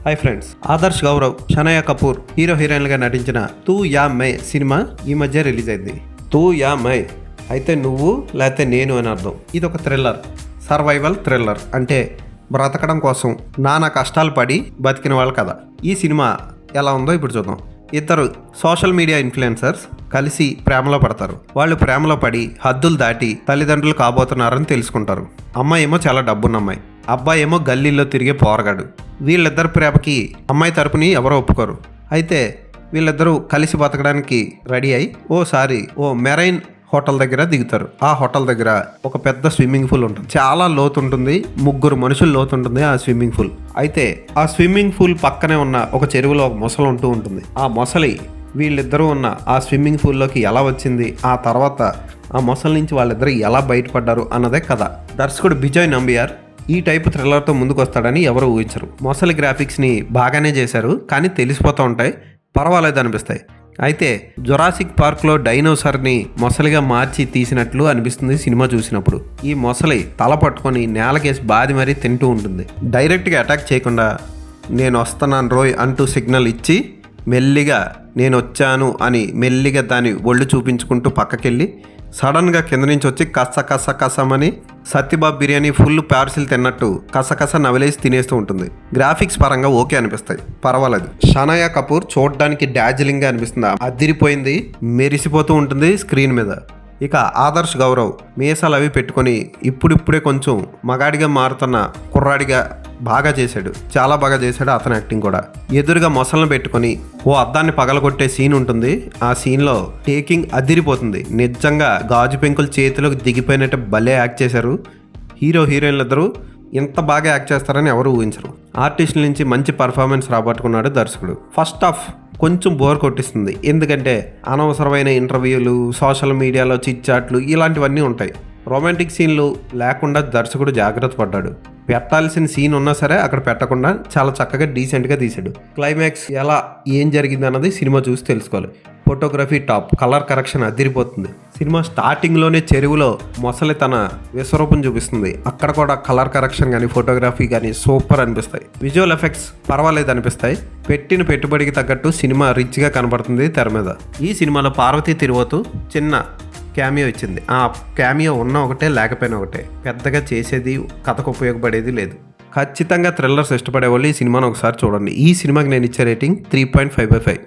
Hi friends, Adarsh Gaurav, Shanaya Kapoor hero హీరోయిన్లుగా నటించిన తూ యా మై సినిమా ఈ మధ్య రిలీజ్ అయింది. తూ యా మై అయితే నువ్వు లేకపోతే నేను అని అర్థం. ఇది ఒక థ్రిల్లర్, సర్వైవల్ థ్రిల్లర్. అంటే బ్రతకడం కోసం నానా కష్టాలు పడి బతికిన వాళ్ళ కథ. ఈ సినిమా ఎలా ఉందో ఇప్పుడు చూద్దాం. ఇద్దరు సోషల్ మీడియా ఇన్ఫ్లుయెన్సర్స్ కలిసి ప్రేమలో పడతారు. వాళ్ళు ప్రేమలో పడి హద్దులు దాటి తల్లిదండ్రులు కాబోతున్నారని తెలుసుకుంటారు. అమ్మాయి ఏమో చాలా డబ్బున్న అమ్మాయి, అబ్బాయి ఏమో గల్లీలో తిరిగే పోరగాడు. వీళ్ళిద్దరు ప్రేమకి అమ్మాయి తరపుని ఎవరో ఒప్పుకోరు. అయితే వీళ్ళిద్దరూ కలిసి బతకడానికి రెడీ అయి ఓ మెరైన్ హోటల్ దగ్గర దిగుతారు. ఆ హోటల్ దగ్గర ఒక పెద్ద స్విమ్మింగ్ పూల్ ఉంటుంది. చాలా లోతు ఉంటుంది, 3 మనుషులు లోతు ఉంటుంది ఆ స్విమ్మింగ్ పూల్. అయితే ఆ స్విమ్మింగ్ పూల్ పక్కనే ఉన్న ఒక చెరువులో ఒక మొసలు ఉంటూ ఉంటుంది. ఆ మొసలి వీళ్ళిద్దరూ ఉన్న ఆ స్విమ్మింగ్ పూల్లోకి ఎలా వచ్చింది, ఆ తర్వాత ఆ మొసలి నుంచి వాళ్ళిద్దరూ ఎలా బయటపడ్డారు అన్నదే కథ. దర్శకుడు బిజయ్ నంబియార్ ఈ టైపు థ్రిల్లర్తో ముందుకు వస్తాడని ఎవరు ఊహించరు. మొసలి గ్రాఫిక్స్ని బాగానే చేశారు, కానీ తెలిసిపోతూ ఉంటాయి, పర్వాలేదు అనిపిస్తాయి. అయితే జురాసిక్ పార్క్లో డైనోసార్ని మొసలిగా మార్చి తీసినట్లు అనిపిస్తుంది సినిమా చూసినప్పుడు. ఈ మొసలి తల పట్టుకొని నేలకేసి బాది మరీ తింటూ ఉంటుంది. డైరెక్ట్గా అటాక్ చేయకుండా నేను వస్తున్నాను రోయ్ అంటూ సిగ్నల్ ఇచ్చి మెల్లిగా నేను వచ్చాను అని మెల్లిగా దాని ఒళ్ళు చూపించుకుంటూ పక్కకెళ్ళి సడన్గా కింద నుంచి వచ్చి కసమని సత్యబాబు బిర్యానీ ఫుల్ పార్సిల్ తిన్నట్టు కసకస నవలేసి తినేస్తూ ఉంటుంది. గ్రాఫిక్స్ పరంగా ఓకే అనిపిస్తాయి, పర్వాలేదు. షనయ కపూర్ చూడడానికి డార్జిలింగ్గా అనిపిస్తుంది, అదిరిపోయింది, మెరిసిపోతూ ఉంటుంది స్క్రీన్ మీద. ఇక ఆదర్శ్ గౌరవ్ మీసాలు అవి పెట్టుకొని ఇప్పుడిప్పుడే కొంచెం మగాడిగా మారుతున్న కుర్రాడిగా బాగా చేశాడు, చాలా బాగా చేశాడు అతని యాక్టింగ్ కూడా. ఎదురుగా మొసలను పెట్టుకొని ఓ అద్దాన్ని పగలగొట్టే సీన్ ఉంటుంది. ఆ సీన్లో టేకింగ్ అదిరిపోతుంది. నిజంగా గాజు పెంకులు చేతిలోకి దిగిపోయినట్టు భలే యాక్ట్ చేశారు. హీరో హీరోయిన్లు ఇద్దరు ఎంత బాగా యాక్ట్ చేస్తారని ఎవరు ఊహించరు. ఆర్టిస్టుల నుంచి మంచి పర్ఫార్మెన్స్ రాబట్టుకున్నాడు దర్శకుడు. ఫస్ట్ హాఫ్ కొంచెం బోర్ కొట్టిస్తుంది, ఎందుకంటే అనవసరమైన ఇంటర్వ్యూలు, సోషల్ మీడియాలో చిట్చాట్లు ఇలాంటివన్నీ ఉంటాయి. రొమాంటిక్ సీన్లు లేకుండా దర్శకుడు జాగ్రత్త పడ్డాడు. పెట్టాల్సిన సీన్ ఉన్నా సరే అక్కడ పెట్టకుండా చాలా చక్కగా డీసెంట్గా తీశాడు. క్లైమాక్స్ ఏం జరిగింది అన్నది సినిమా చూసి తెలుసుకోవాలి. ఫోటోగ్రఫీ టాప్, కలర్ కరెక్షన్ అదిరిపోతుంది. సినిమా స్టార్టింగ్లోనే చెరువులో మొసలి తన విశ్వరూపం చూపిస్తుంది. అక్కడ కూడా కలర్ కరెక్షన్ కానీ ఫోటోగ్రఫీ కానీ సూపర్ అనిపిస్తాయి. విజువల్ ఎఫెక్ట్స్ పర్వాలేదు అనిపిస్తాయి. పెట్టిన పెట్టుబడికి తగ్గట్టు సినిమా రిచ్గా కనబడుతుంది తెర మీద. ఈ సినిమాలో పార్వతీ తిరువోతు చిన్న క్యామియో ఇచ్చింది. ఆ క్యామియో ఉన్న ఒకటే, లేకపోయినా ఒకటే, పెద్దగా చేసేది కథకు ఉపయోగపడేది లేదు. ఖచ్చితంగా థ్రిల్లర్స్ ఇష్టపడే వాళ్ళు ఈ సినిమాను ఒకసారి చూడండి. ఈ సినిమాకి నేను ఇచ్చే రేటింగ్ 3.5/5.